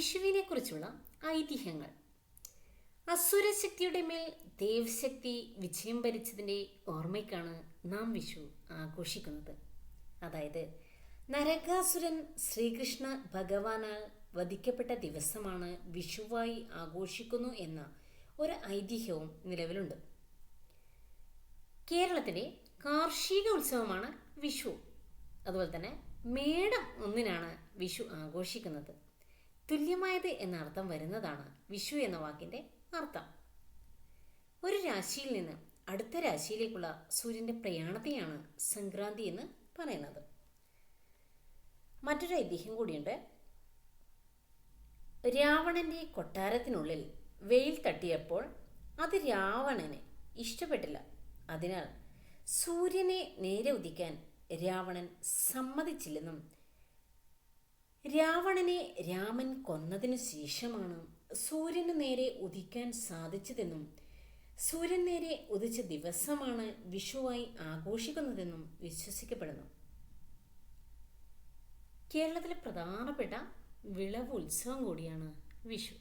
വിഷുവിനെ കുറിച്ചുള്ള ഐതിഹ്യങ്ങൾ. അസുരശക്തിയുടെ മേൽ ദേവശക്തി വിജയം ഭരിച്ചതിൻ്റെ ഓർമ്മയ്ക്കാണ് നാം വിഷു ആഘോഷിക്കുന്നത്. അതായത് നരകാസുരൻ ശ്രീകൃഷ്ണ ഭഗവാനാൽ വധിക്കപ്പെട്ട ദിവസമാണ് വിഷുവായി ആഘോഷിക്കുന്നു എന്ന ഒരു ഐതിഹ്യവും നിലവിലുണ്ട്. കേരളത്തിൻ്റെ കാർഷിക ഉത്സവമാണ് വിഷു. അതുപോലെ തന്നെ മേടം 1-നാണ് വിഷു ആഘോഷിക്കുന്നത്. തുല്യമായത് എന്ന അർത്ഥം വരുന്നതാണ് വിഷു എന്ന വാക്കിൻ്റെ അർത്ഥം. ഒരു രാശിയിൽ നിന്ന് അടുത്ത രാശിയിലേക്കുള്ള സൂര്യൻ്റെ പ്രയാണത്തെയാണ് സംക്രാന്തി എന്ന് പറയുന്നത്. മറ്റൊരു ഐതിഹ്യം കൂടിയുണ്ട്. രാവണൻ്റെ കൊട്ടാരത്തിനുള്ളിൽ വെയിൽ തട്ടിയപ്പോൾ അത് രാവണന് ഇഷ്ടപ്പെട്ടില്ല. അതിനാൽ സൂര്യനെ നേരെ ഉദിക്കാൻ രാവണൻ സമ്മതിച്ചില്ലെന്നും രാവണനെ രാമൻ കൊന്നതിനു ശേഷമാണ് സൂര്യന് നേരെ ഉദിക്കാൻ സാധിച്ചതെന്നും സൂര്യൻ നേരെ ഉദിച്ച ദിവസമാണ് വിഷുവായി ആഘോഷിക്കുന്നതെന്നും വിശ്വസിക്കപ്പെടുന്നു. കേരളത്തിലെ പ്രധാനപ്പെട്ട വിളവ് ഉത്സവം കൂടിയാണ് വിഷു.